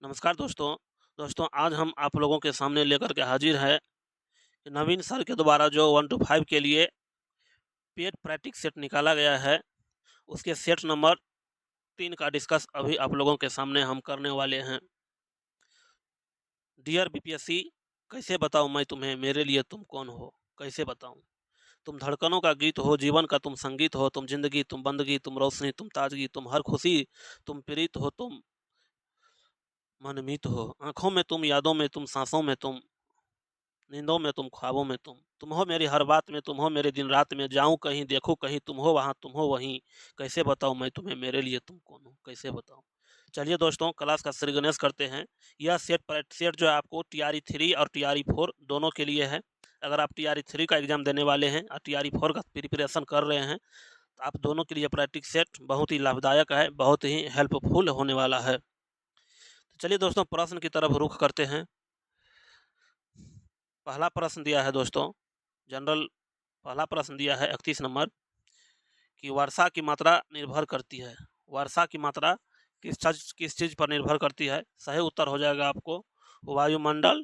नमस्कार दोस्तों। आज हम आप लोगों के सामने लेकर के हाजिर है कि नवीन सर के द्वारा जो 1 टू 5 के लिए पेड प्रैक्टिस सेट निकाला गया है, उसके सेट नंबर 3 का डिस्कस अभी आप लोगों के सामने हम करने वाले हैं। डियर बीपीएससी, कैसे बताऊँ मैं तुम्हें मेरे लिए तुम कौन हो? कैसे बताऊँ? तुम धड़कनों का गीत हो, जीवन का तुम संगीत हो, तुम ज़िंदगी, तुम बंदगी, तुम रोशनी, तुम ताजगी, तुम हर खुशी, तुम प्रीत हो, तुम मनमीत हो। आँखों में तुम, यादों में तुम, साँसों में तुम, नींदों में तुम, ख्वाबों में तुम हो मेरी हर बात में, तुम हो मेरे दिन रात में, जाऊँ कहीं देखूँ कहीं, तुम हो वहाँ तुम हो वहीं, कैसे बताऊँ मैं तुम्हें मेरे लिए तुम कौन हो, कैसे बताऊँ? चलिए दोस्तों, क्लास का श्री गणेश करते हैं। यह सेट जो है आपको टीआरई 3 और टीआरई 4 दोनों के लिए है। अगर आप टीआरई 3 का एग्ज़ाम देने वाले हैं और टीआरई 4 का प्रिपरेशन कर रहे हैं, तो आप दोनों के लिए प्रैक्टिस सेट बहुत ही लाभदायक है, बहुत ही हेल्पफुल होने वाला है। तो चलिए दोस्तों, प्रश्न की तरफ रुख करते हैं। पहला प्रश्न दिया है दोस्तों, जनरल पहला प्रश्न दिया है 31 नंबर कि वर्षा की मात्रा निर्भर करती है। वर्षा की मात्रा किस चीज़ पर निर्भर करती है? सही उत्तर हो जाएगा आपको वायुमंडल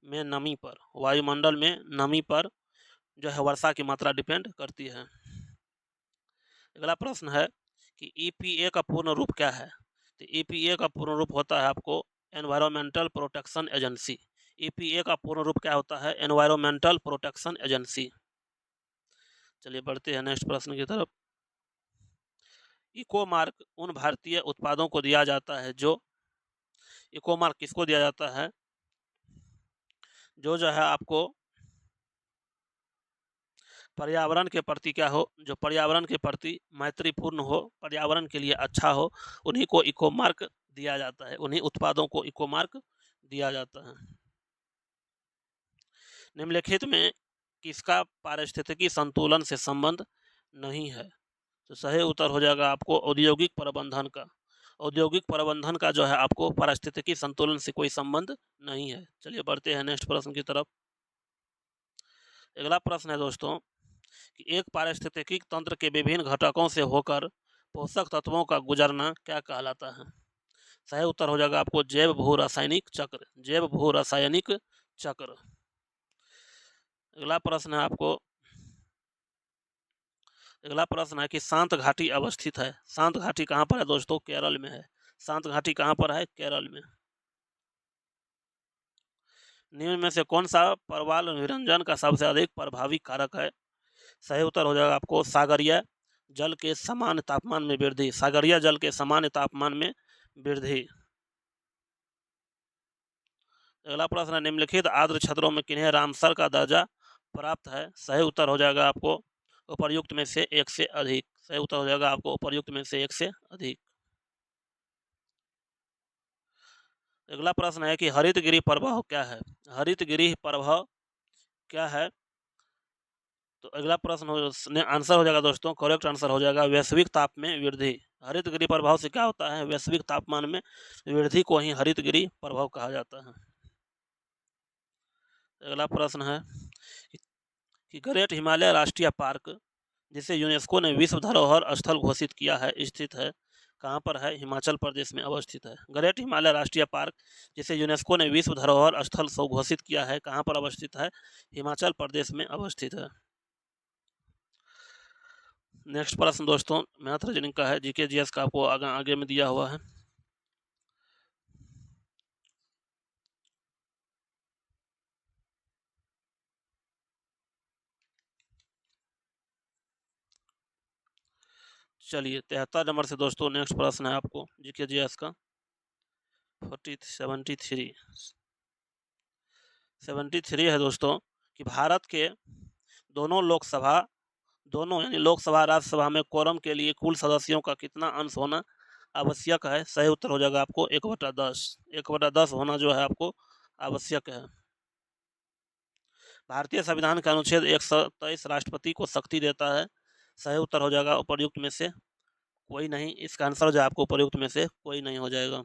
में नमी पर। वायुमंडल में नमी पर जो है वर्षा की मात्रा डिपेंड करती है। अगला प्रश्न है कि ईपीए का पूर्ण रूप क्या है? तो ईपीए का पूर्ण रूप होता है आपको एनवायरमेंटल प्रोटेक्शन एजेंसी। ईपीए का पूर्ण रूप क्या होता है? Environmental protection agency. चलिए बढ़ते हैं नेक्स्ट प्रश्न की तरफ। इको मार्क उन भारतीय उत्पादों को दिया जाता है जो इको मार्क किसको दिया जाता है? जो है आपको पर्यावरण के प्रति क्या हो, जो पर्यावरण के प्रति मैत्रीपूर्ण हो, पर्यावरण के लिए अच्छा हो, उन्हीं को इको मार्क दिया जाता है, उन्हीं उत्पादों को इको मार्क दिया जाता है। निम्नलिखित में किसका पारिस्थितिकी संतुलन से संबंध नहीं है? तो सही उत्तर हो जाएगा आपको औद्योगिक प्रबंधन का। औद्योगिक प्रबंधन का जो है आपको पारिस्थितिकी संतुलन से कोई संबंध नहीं है। चलिए बढ़ते हैं नेक्स्ट प्रश्न की तरफ। अगला प्रश्न है दोस्तों कि एक पारिस्थितिकी तंत्र के विभिन्न घटकों से होकर पोषक तत्वों का गुजरना क्या कहलाता है? सही उत्तर हो जाएगा आपको जैव भू रासायनिक चक्र। जैव भू रासायनिक चक्र। अगला प्रश्न है आपको, अगला प्रश्न है कि शांत घाटी अवस्थित है। शांत घाटी कहाँ पर है दोस्तों? केरल में है। शांत घाटी कहाँ पर है? केरल में। निम्न में से कौन सा परवाल विरंजन का सबसे अधिक प्रभावी कारक है? सही उत्तर हो जाएगा आपको सागरीय जल के सामान्य तापमान में वृद्धि। सागरीय जल के सामान्य तापमान में वृद्धि। अगला प्रश्न है निम्नलिखित आर्द्र क्षेत्रों में किन्हें रामसर का दर्जा प्राप्त है? सही उत्तर हो जाएगा आपको उपर्युक्त में से एक से अधिक। सही उत्तर हो जाएगा आपको उपर्युक्त में से एक से अधिक। अगला प्रश्न है कि हरित गृह प्रभाव क्या है? हरित गृह प्रभाव क्या है? तो अगला प्रश्न आंसर हो जाएगा दोस्तों, करेक्ट आंसर हो जाएगा वैश्विक ताप में वृद्धि। हरित गृह प्रभाव से क्या होता है? वैश्विक तापमान में वृद्धि को ही हरित गृह प्रभाव कहा जाता है। अगला प्रश्न है कि ग्रेट हिमालय राष्ट्रीय पार्क जिसे यूनेस्को ने विश्व धरोहर स्थल घोषित किया है, स्थित है कहाँ पर है? हिमाचल प्रदेश में अवस्थित है। ग्रेट हिमालय राष्ट्रीय पार्क जिसे यूनेस्को ने विश्व धरोहर स्थल घोषित किया है, कहाँ पर अवस्थित है? हिमाचल प्रदेश में अवस्थित है। नेक्स्ट प्रश्न दोस्तों मैथ रीजनिंग का है, जीके जीएस का आपको आगे में दिया हुआ है। चलिए 73 नंबर से दोस्तों नेक्स्ट प्रश्न है आपको जीके जीएस का 73 है दोस्तों कि भारत के दोनों लोकसभा यानी लोकसभा राज्यसभा में कोरम के लिए कुल सदस्यों का कितना अंश होना आवश्यक है? सही उत्तर हो जाएगा आपको 1/10। 1/10 होना जो है आपको आवश्यक है। भारतीय संविधान का अनुच्छेद 123 राष्ट्रपति को शक्ति देता है। सही उत्तर हो जाएगा उपर्युक्त में से कोई नहीं। इसका आंसर जो है आपको उपर्युक्त में से कोई नहीं हो जाएगा।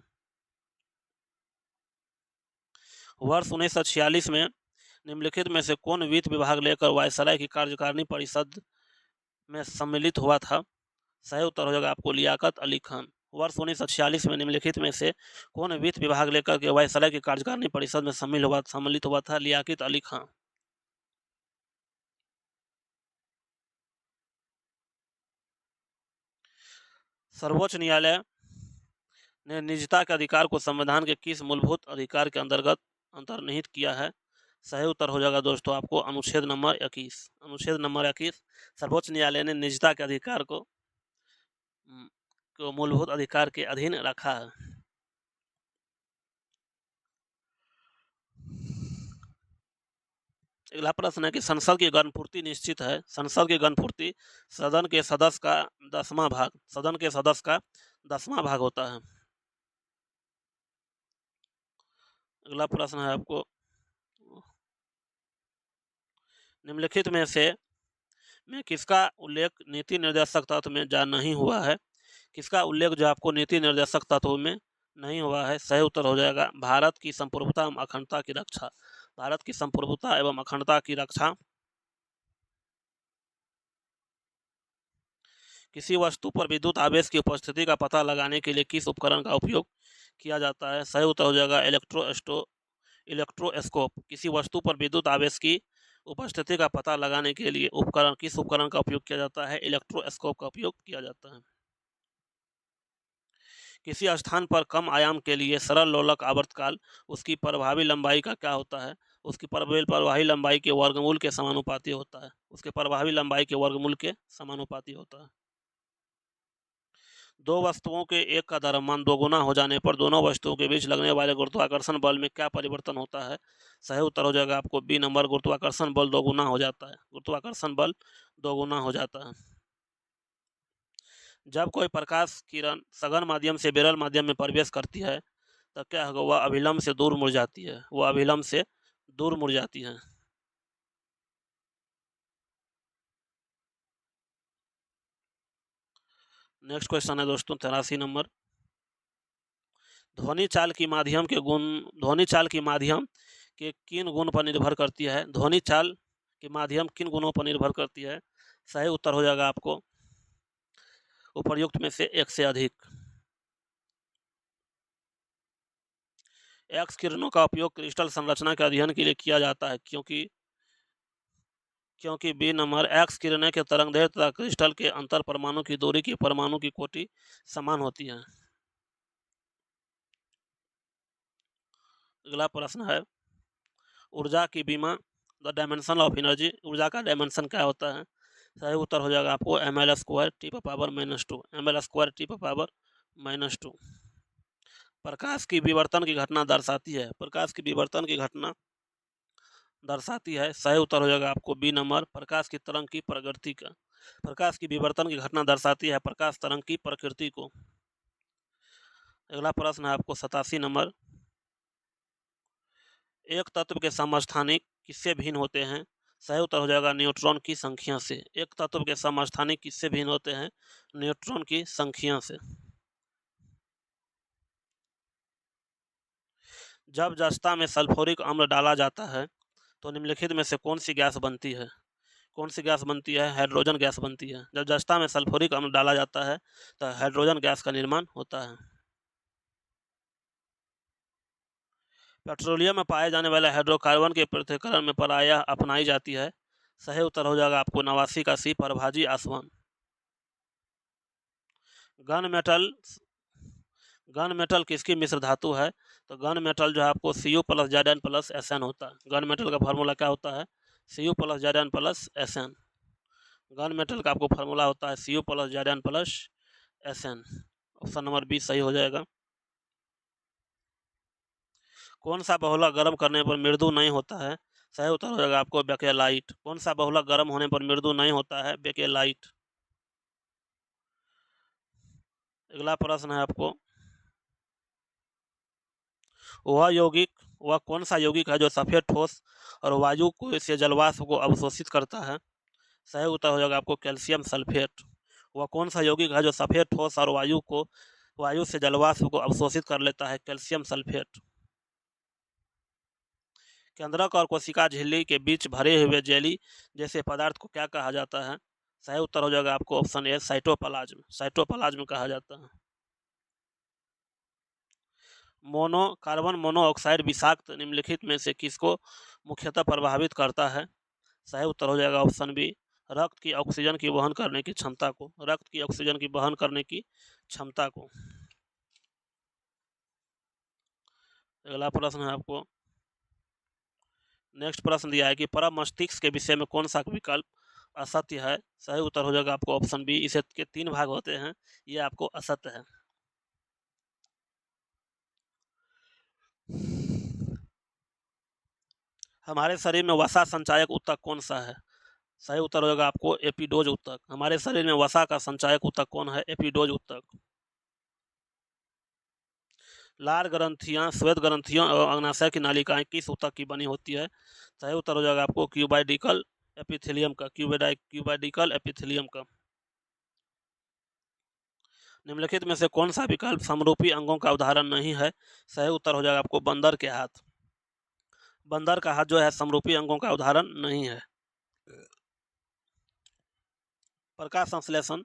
वर्ष 1946 में निम्नलिखित में से कौन वित्त विभाग लेकर वायसराय की कार्यकारिणी परिषद में सम्मिलित हुआ था? सही उत्तर हो जाएगा आपको लियाकत अली खान। वर्ष 1946 में निम्नलिखित में से कौन वित्त विभाग लेकर के वायसराय की कार्यकारिणी परिषद में सम्मिलित हुआ था? लियाकत अली खां। सर्वोच्च न्यायालय ने निजता के अधिकार को संविधान के किस मूलभूत अधिकार के अंतर्गत अंतर्निहित किया है? सही उत्तर हो जाएगा दोस्तों आपको अनुच्छेद नंबर 21। अनुच्छेद नंबर 21 सर्वोच्च न्यायालय ने निजता के अधिकार को मूलभूत अधिकार के अधीन रखा है। अगला प्रश्न है कि संसद की गणपूर्ति निश्चित है। संसद की गणपूर्ति सदन के सदस्य का 10वां भाग, सदन के सदस्य का 10वां भाग होता है। अगला प्रश्न है आपको, निम्नलिखित में से किसका उल्लेख नीति निर्देशक तत्व में नहीं हुआ है? किसका उल्लेख जो आपको नीति निर्देशक तत्व में नहीं हुआ है? सही उत्तर हो जाएगा भारत की संप्रभुता एवं अखंडता की रक्षा। भारत की संप्रभुता एवं अखंडता की रक्षा। किसी वस्तु पर विद्युत आवेश की उपस्थिति का पता लगाने के लिए किस उपकरण का उपयोग किया जाता है? सही उत्तर हो जाएगा इलेक्ट्रोस्कोप। किसी वस्तु पर विद्युत आवेश की उपस्थिति का पता लगाने के लिए किस उपकरण का उपयोग किया जाता है? इलेक्ट्रोस्कोप का उपयोग किया जाता है। किसी स्थान पर कम आयाम के लिए सरल लोलक आवर्तकाल उसकी प्रभावी लंबाई का क्या होता है? उसकी प्रभावी लंबाई के वर्गमूल के समानुपाती होता है। उसके प्रभावी लंबाई के वर्गमूल के समानुपाती होता है। दो वस्तुओं के एक का द्रव्यमान दोगुना हो जाने पर दोनों वस्तुओं के बीच लगने वाले गुरुत्वाकर्षण बल में क्या परिवर्तन होता है? सही उत्तर हो जाएगा आपको बी नंबर, गुरुत्वाकर्षण बल दोगुना हो जाता है। गुरुत्वाकर्षण बल दोगुना हो जाता है। जब कोई प्रकाश किरण सघन माध्यम से विरल माध्यम में प्रवेश करती है तो क्या होगा? वह अभिलंब से दूर मुड़ जाती है। वह अभिलंब से दूर मुड़ जाती है। नेक्स्ट क्वेश्चन है दोस्तों 83 नंबर। ध्वनि चाल की माध्यम के किन गुण पर निर्भर करती है? ध्वनि चाल की माध्यम किन गुणों पर निर्भर करती है? सही उत्तर हो जाएगा आपको उपर्युक्त में से एक से अधिक। एक्स किरणों का उपयोग क्रिस्टल संरचना के अध्ययन के लिए किया जाता है क्योंकि बी नंबर, एक्स किरणें के तरंगदैर्घ्य तथा क्रिस्टल के अंतर परमाणु की दूरी की परमाणु की कोटि समान होती है। अगला प्रश्न है, ऊर्जा की बीमा, द डायमेंशन ऑफ एनर्जी, ऊर्जा का डायमेंशन क्या होता है? सही उत्तर हो जाएगा आपको ml² T⁻⁻², ml² T⁻⁻²। प्रकाश की विवर्तन की घटना दर्शाती है। प्रकाश की विवर्तन की घटना दर्शाती है। सही उत्तर हो जाएगा आपको बी नंबर, प्रकाश की तरंग की प्रकृति का। प्रकाश की विवर्तन की घटना दर्शाती है प्रकाश तरंग की प्रकृति को। अगला प्रश्न है आपको 87 नंबर। एक तत्व के समस्थानिक किससे भिन्न होते हैं? सही उत्तर हो जाएगा न्यूट्रॉन की संख्या से। एक तत्व के समस्थानिक किससे भिन्न होते हैं? न्यूट्रॉन की संख्या से। जब जस्ता में सल्फ्यूरिक अम्ल डाला जाता है तो निम्नलिखित में से कौन सी गैस बनती है? कौन सी गैस बनती है? हाइड्रोजन गैस बनती है। जब जस्ता में सल्फ्यूरिक अम्ल डाला जाता है तो हाइड्रोजन गैस का निर्माण होता है। पेट्रोलियम में पाए जाने वाले हाइड्रोकार्बन के पृथक्करण में प्रायः अपनाई जाती है। सही उत्तर हो जाएगा आपको 89 का सी, परभाजी आसवन। गन मेटल किसकी मिश्र धातु है? तो गन मेटल जो है आपको Cu+Zn+Sn होता है। गन मेटल का फार्मूला क्या होता है? Cu+Zn+Sn। गन मेटल का आपको फार्मूला होता है Cu+Zn+Sn। ऑप्शन नंबर बी सही हो जाएगा। कौन सा बहुलक गर्म करने पर मृदु नहीं होता है? सही उत्तर हो जाएगा आपको बेकेलाइट। कौन सा बहुलक गर्म होने पर मृदु नहीं होता है? बेकेलाइट। अगला प्रश्न है आपको, वह कौन सा यौगिक है जो सफेद ठोस और वायु को से जलवाष्प को अवशोषित करता है? सही उत्तर हो जाएगा आपको कैल्शियम सल्फेट। वह कौन सा यौगिक है जो सफेद ठोस और वायु से जलवाष्प को अवशोषित कर लेता है? Calcium sulphate. केंद्रक और कोशिका झिल्ली के बीच भरे हुए जेली जैसे पदार्थ को क्या कहा जाता है? सही उत्तर हो जाएगा आपको ऑप्शन ए, साइटोप्लाज्म। साइटोप्लाज्म कहा जाता है। कार्बन मोनोऑक्साइड विषाक्त निम्नलिखित में से किसको मुख्यतः प्रभावित करता है? सही उत्तर हो जाएगा ऑप्शन बी, रक्त की ऑक्सीजन की वहन करने की क्षमता को, रक्त की ऑक्सीजन की वहन करने की क्षमता को। अगला प्रश्न है आपको, नेक्स्ट प्रश्न दिया है कि परम मस्तिष्क के विषय में कौन सा विकल्प असत्य है? सही उत्तर हो जाएगा आपको ऑप्शन बी, इसे के 3 भाग होते हैं, ये आपको असत्य है। हमारे शरीर में वसा संचायक ऊतक कौन सा है? सही उत्तर होगा आपको एपिडोज ऊतक। हमारे शरीर में वसा का संचायक ऊतक कौन है? एपिडोज ऊतक। लार ग्रंथियां, श्वेत ग्रंथियों और अग्नाशय की नालिकाएं किस ऊतक की बनी होती है? सही उत्तर हो जाएगा आपको क्यूबाइडिकल एपिथेलियम का, क्यूबाइडिकल एपिथेलियम का। निम्नलिखित में से कौन सा विकल्प समरूपी अंगों का उदाहरण नहीं है? सही उत्तर हो जाएगा आपको बंदर के हाथ। बंदर का हाथ जो है समरूपी अंगों का उदाहरण नहीं है। प्रकाश संश्लेषण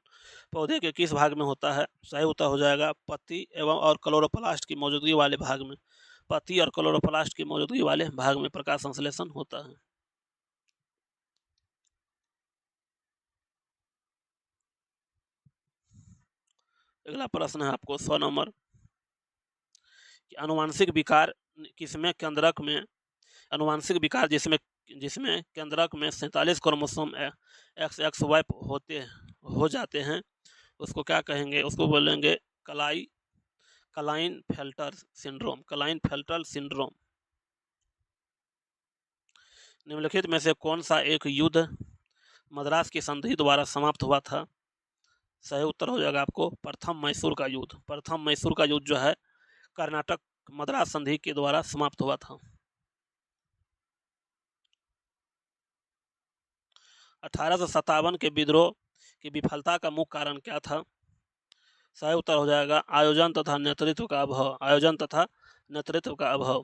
पौधे के किस भाग में होता है? सही उत्तर हो जाएगा पत्ती एवं और क्लोरोप्लास्ट की मौजूदगी वाले भाग में। पत्ती और क्लोरोप्लास्ट की मौजूदगी वाले भाग में प्रकाश संश्लेषण होता है। अगला प्रश्न है आपको 100 नंबर, अनुवांशिक विकार किसमें केंद्रक में, अनुवांशिक विकार जिसमें जिसमें केंद्रक में 47 क्रोमोसोम XXY होते हो जाते हैं, उसको क्या कहेंगे? उसको बोलेंगे क्लाइनफेल्टर सिंड्रोम, क्लाइनफेल्टर सिंड्रोम। निम्नलिखित में से कौन सा एक युद्ध मद्रास की संधि द्वारा समाप्त हुआ था? सही उत्तर हो जाएगा आपको प्रथम मैसूर का युद्ध। प्रथम मैसूर का युद्ध जो है कर्नाटक मद्रास संधि के द्वारा समाप्त हुआ था। 1857 के विद्रोह की विफलता का मुख्य कारण क्या था? सही उत्तर हो जाएगा आयोजन तथा नेतृत्व का अभाव, आयोजन तथा नेतृत्व का अभाव।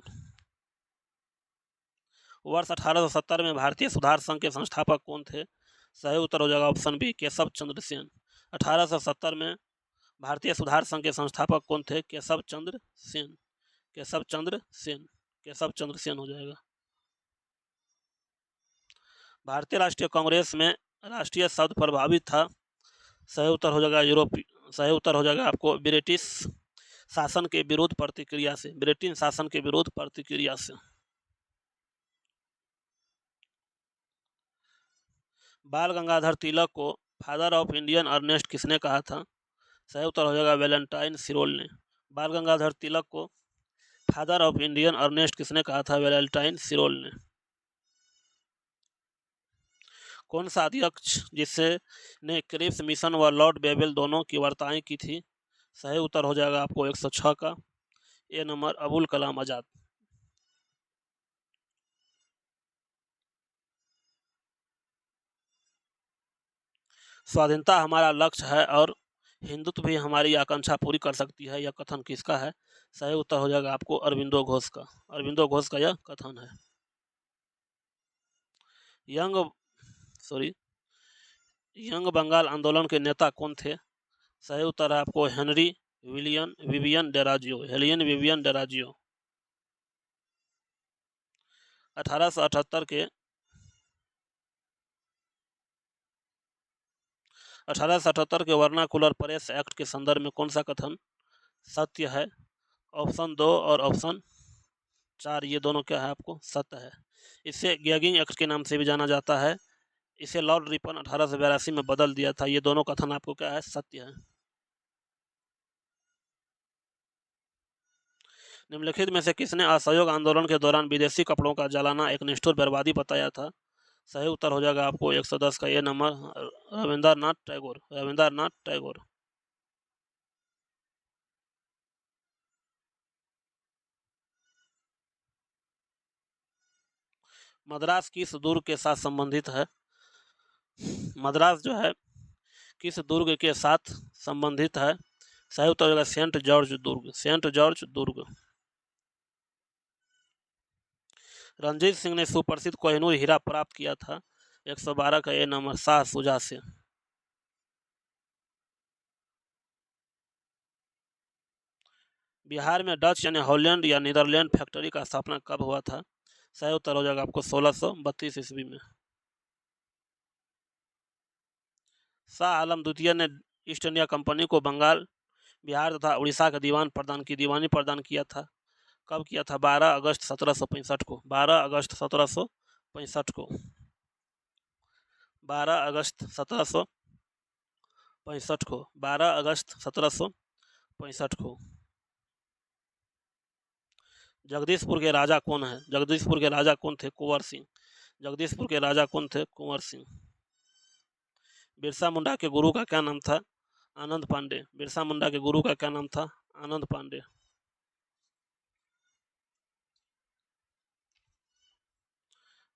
वर्ष 1870 में भारतीय सुधार संघ के संस्थापक कौन थे? सही उत्तर हो जाएगा ऑप्शन बी, केशव चंद्र सेन। 1870 में भारतीय सुधार संघ के संस्थापक कौन थे? केशव चंद्र सेन, केशव चंद्र सेन, केशव चंद्र सेन हो जाएगा। भारतीय राष्ट्रीय कांग्रेस में राष्ट्रीय शब्द प्रभावित था। सही उत्तर हो जाएगा यूरोपीय, सही उत्तर हो जाएगा आपको ब्रिटिश शासन के विरुद्ध प्रतिक्रिया से, ब्रिटिश शासन के विरुद्ध प्रतिक्रिया से। बाल गंगाधर तिलक को फादर ऑफ इंडियन अर्नेस्ट किसने कहा था? सही उत्तर हो जाएगा वैलेंटाइन सिरोल ने। बाल गंगाधर तिलक को फादर ऑफ इंडियन अर्नेस्ट किसने कहा था? वैलेंटाइन सिरोल ने। कौन सा अध्यक्ष जिससे ने क्रिप्स मिशन व लॉर्ड बेबल दोनों की वार्ताएं की थी? सही उत्तर हो जाएगा आपको 106 का ए नंबर, अबुल कलाम आजाद। स्वाधीनता हमारा लक्ष्य है और हिंदुत्व भी हमारी आकांक्षा पूरी कर सकती है, यह कथन किसका है? सही उत्तर हो जाएगा आपको अरविंदो घोष का, अरविंदो घोष का यह कथन है। यंग बंगाल आंदोलन के नेता कौन थे? सही उत्तर है आपको हेनरी विवियन डेराजियो, हेलियन विवियन डेराजियो। 1878 के 1878 के वर्नाकुलर प्रेस एक्ट के संदर्भ में कौन सा कथन सत्य है? ऑप्शन 2 और ऑप्शन 4 ये दोनों क्या है आपको सत्य है। इसे गैगिंग एक्ट के नाम से भी जाना जाता है। इसे लॉर्ड रिपन 1882 में बदल दिया था। ये दोनों कथन आपको क्या है सत्य है। निम्नलिखित में से किसने असहयोग आंदोलन के दौरान विदेशी कपड़ों का जलाना एक निष्ठुर बर्बादी बताया था? सही उत्तर हो जाएगा आपको 110 का ये नंबर, रविंद्रनाथ टैगोर, रविंद्रनाथ टैगोर। मद्रास किस दुर्ग के साथ संबंधित है? मद्रास जो है किस दुर्ग के साथ संबंधित है? सही उत्तर होगा सेंट जॉर्ज दुर्ग, सेंट जॉर्ज दुर्ग। रंजीत सिंह ने सुप्रसिद्ध कोहिनूर हीरा प्राप्त किया था 112 का ए नंबर, शाह सुजा से। बिहार में डच यानी हॉलैंड या नीदरलैंड फैक्ट्री का स्थापना कब हुआ था? सही उत्तर हो जाएगा आपको 1632 ईस्वी में। शाह आलम द्वितीय ने ईस्ट इंडिया कंपनी को बंगाल, बिहार तथा उड़ीसा का दीवानी प्रदान किया था। कब किया था? 12 अगस्त 1765 को। 12 अगस्त 1765 को। 12 अगस्त 1765 को। 12 अगस्त 1765 को। जगदीशपुर के राजा कौन है? जगदीशपुर के राजा कौन थे? कुंवर सिंह। जगदीशपुर के राजा कौन थे? कुंवर सिंह। बिरसा मुंडा के गुरु का क्या नाम था? आनंद पांडे। बिरसा मुंडा के गुरु का क्या नाम था? आनंद पांडे।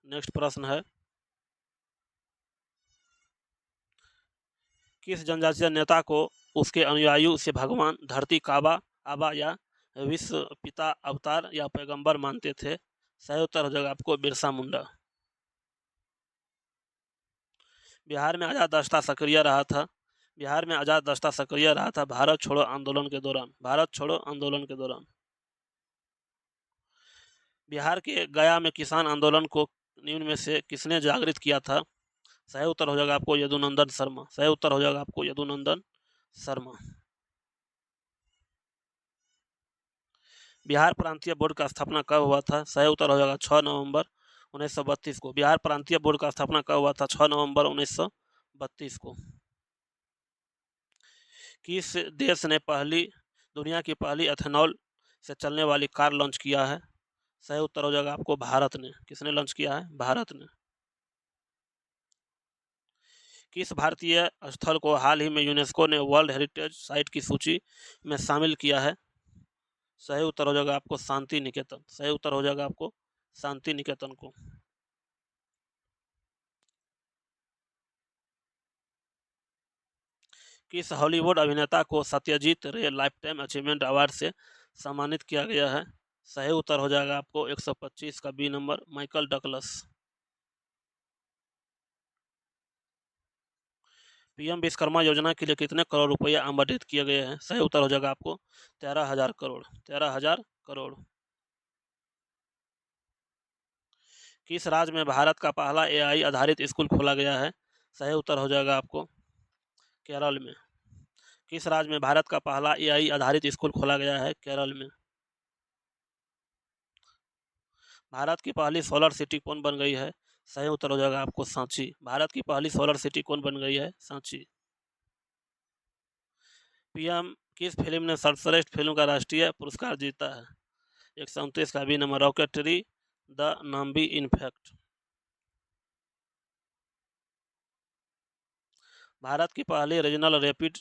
नेक्स्ट प्रश्न है, किस जनजातीय नेता को उसके अनुयायी से भगवान, धरती काबा, आबा या विश्व पिता, अवतार या पैगंबर मानते थे? सही उत्तर हो जाएगा आपको बिरसा मुंडा। बिहार में आजाद दस्ता सक्रिय रहा था। बिहार में आजाद दस्ता सक्रिय रहा था भारत छोड़ो आंदोलन के दौरान। भारत छोड़ो आंदोलन के दौरान। बिहार के गया में किसान आंदोलन को निम्न में से किसने जागृत किया था? सही उत्तर हो जाएगा आपको यदुनंदन शर्मा। सही उत्तर हो जाएगा आपको यदुनंदन शर्मा। बिहार प्रांतीय बोर्ड का स्थापना कब हुआ था? सही उत्तर हो जाएगा 6 नवंबर 1932 को। बिहार प्रांतीय बोर्ड का स्थापना कब हुआ था? 6 नवंबर 1932 को। किस देश ने दुनिया की पहली एथेनॉल से चलने वाली कार लॉन्च किया है? सही उत्तर हो जाएगा आपको भारत ने। किसने लॉन्च किया है? भारत ने। किस भारतीय स्थल को हाल ही में यूनेस्को ने वर्ल्ड हेरिटेज साइट की सूची में शामिल किया है? सही उत्तर हो जाएगा आपको शांति निकेतन। सही उत्तर हो जाएगा आपको शांति निकेतन को। किस हॉलीवुड अभिनेता को सत्यजीत रे लाइफटाइम अचीवमेंट अवार्ड से सम्मानित किया गया है? सही उत्तर हो जाएगा आपको 125 का B number, Michael Douglas. PM Vishwakarma योजना के लिए कितने करोड़ रुपया आवंटित किए गए हैं? सही उत्तर हो जाएगा आपको 13,000 करोड़। 13,000 करोड़। किस राज्य में भारत का पहला एआई आधारित स्कूल खोला गया है? सही उत्तर हो जाएगा आपको केरल में। किस राज्य में भारत का पहला एआई आधारित स्कूल खोला गया है? केरल में। भारत की पहली सोलर सिटी कौन बन गई है? सही उत्तर हो जाएगा आपको सांची। भारत की पहली सोलर सिटी कौन बन गई है? सांची। पीएम किस फिल्म ने सर्वश्रेष्ठ फिल्म का राष्ट्रीय पुरस्कार जीता है? 129 का B number, Rocketry the Nambi effect. Bharat की पहली रीजनल रैपिड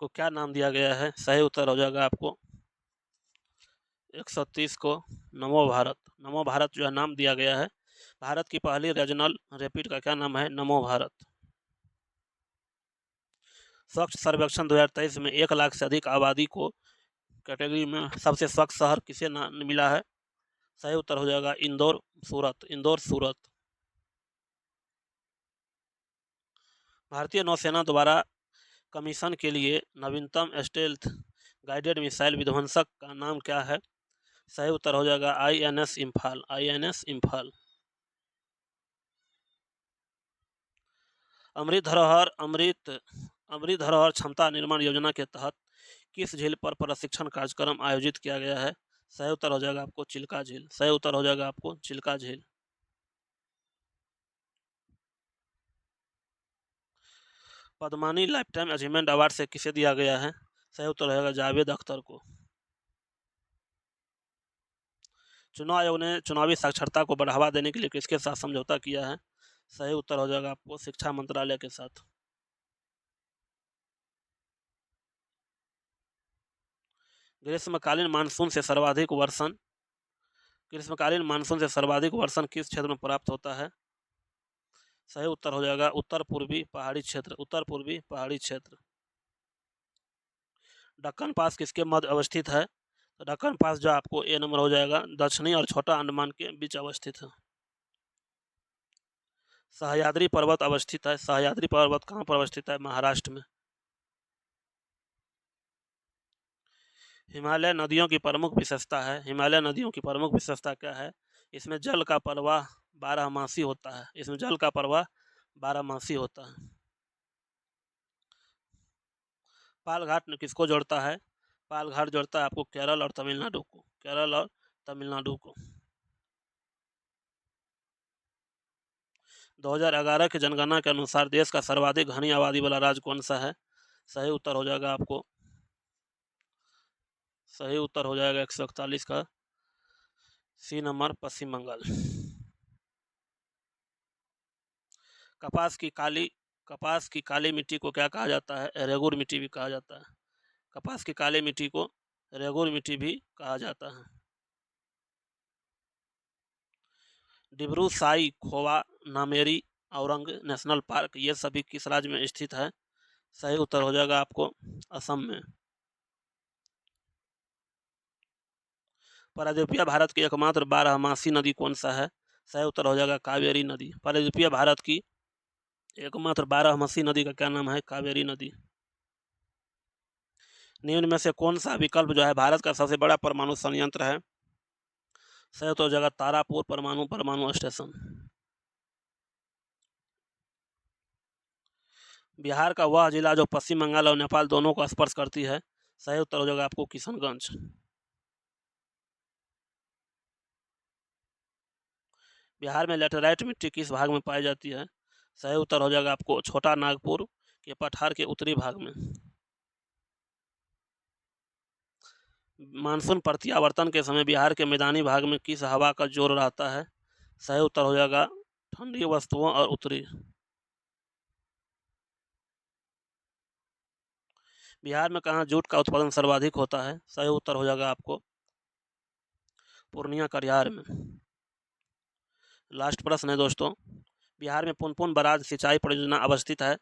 को क्या नाम दिया गया है? सही उत्तर हो जाएगा आपको 130 को नमो भारत। नमो भारत जो है नाम दिया गया है। भारत की पहली रीजनल रैपिड का क्या नाम है? नमो भारत। स्वच्छ सर्वेक्षण 2023 में 1 लाख से अधिक आबादी को कैटेगरी में सबसे स्वच्छ शहर किसे मिला है? सही उत्तर हो जाएगा इंदौर सूरत। इंदौर सूरत। भारतीय नौसेना द्वारा कमीशन के लिए नवीनतम स्टेल्थ गाइडेड मिसाइल विध्वंसक का नाम क्या है? सही उत्तर हो जाएगा INS इम्फाल। INS इम्फाल। अमृत धरोहर क्षमता निर्माण योजना के तहत किस झील पर प्रशिक्षण कार्यक्रम आयोजित किया गया है? सही उत्तर हो जाएगा आपको चिल्का झील। सही उत्तर हो जाएगा आपको चिल्का झील। पद्मानी लाइफटाइम अचीवमेंट अवार्ड से किसे दिया गया है? सही उत्तर हो जाएगा जावेद अख्तर को। चुनाव आयोग ने चुनावी साक्षरता को बढ़ावा देने के लिए किसके साथ समझौता किया है? सही उत्तर हो जाएगा आपको शिक्षा मंत्रालय के साथ। ग्रीष्मकालीन मानसून से सर्वाधिक वर्षण ग्रीष्मकालीन मानसून से सर्वाधिक वर्षण किस क्षेत्र में प्राप्त होता है? सही उत्तर हो जाएगा उत्तर पूर्वी पहाड़ी क्षेत्र। उत्तर पूर्वी पहाड़ी क्षेत्र। दक्कन पास किसके मध्य अवस्थित है? तो दक्कन पास जो आपको ए नंबर हो जाएगा दक्षिणी और छोटा अंडमान के बीच अवस्थित है। सह्याद्री पर्वत अवस्थित है। सह्याद्री पर्वत कहाँ पर अवस्थित है? महाराष्ट्र में। हिमालय नदियों की प्रमुख विशेषता है, हिमालय नदियों की प्रमुख विशेषता क्या है? इसमें जल का प्रवाह बारहमासी होता है, इसमें जल का प्रवाह बारहमासी होता है। पाल घाट किसको जोड़ता है? पाल घाट जोड़ता है आपको केरल और तमिलनाडु को, केरल और तमिलनाडु को। 2011 की जनगणना के अनुसार देश का सर्वाधिक घनी आबादी वाला राज्य कौन सा है? सही उत्तर हो जाएगा आपको, सही उत्तर हो जाएगा 141 का सी नंबर, पश्चिम बंगाल। कपास की काली मिट्टी को क्या कहा जाता है? रेगुर मिट्टी भी कहा जाता है। कपास की काली मिट्टी को रेगुर मिट्टी भी कहा जाता है। डिब्रू साई खोवा नामेरी औरंग नेशनल पार्क ये सभी किस राज्य में स्थित है? सही उत्तर हो जाएगा आपको असम में। प्रायद्वीपीय भारत की एकमात्र बारहमासी नदी कौन सा है? सही उत्तर हो जाएगा कावेरी नदी। प्रायद्वीपीय भारत की एकमात्र बारहमासी नदी का क्या नाम है? कावेरी नदी। निम्न में से कौन सा विकल्प जो है भारत का सबसे बड़ा परमाणु संयंत्र है? सही उत्तर हो जाएगा तारापुर परमाणु स्टेशन। बिहार का वह जिला जो पश्चिम बंगाल और नेपाल दोनों को स्पर्श करती है? सही उत्तर हो जाएगा आपको किशनगंज। बिहार में लेटेराइट मिट्टी किस भाग में पाई जाती है? सही उत्तर हो जाएगा आपको छोटा नागपुर के पठार के उत्तरी भाग में। मानसून प्रत्यावर्तन के समय बिहार के मैदानी भाग में किस हवा का जोर रहता है? सही उत्तर हो जाएगा ठंडी वस्तुओं और उत्तरी। बिहार में कहाँ जूट का उत्पादन सर्वाधिक होता है? सही उत्तर हो जाएगा आपको पूर्णिया कटिहार में। लास्ट प्रश्न है दोस्तों, बिहार में पुनपुन बराज सिंचाई परियोजना अवस्थित है?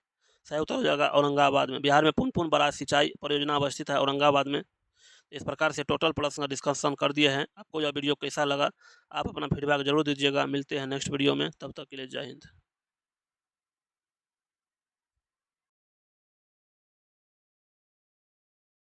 सही उत्तर हो जाएगा औरंगाबाद में। बिहार में पुनपुन बराज सिंचाई परियोजना अवस्थित है औरंगाबाद में। इस प्रकार से टोटल प्रश्न का डिस्कशन कर दिए हैं। आपको यह वीडियो कैसा लगा आप अपना फीडबैक जरूर दीजिएगा। मिलते हैं नेक्स्ट वीडियो में, तब तक के लिए जय हिंद।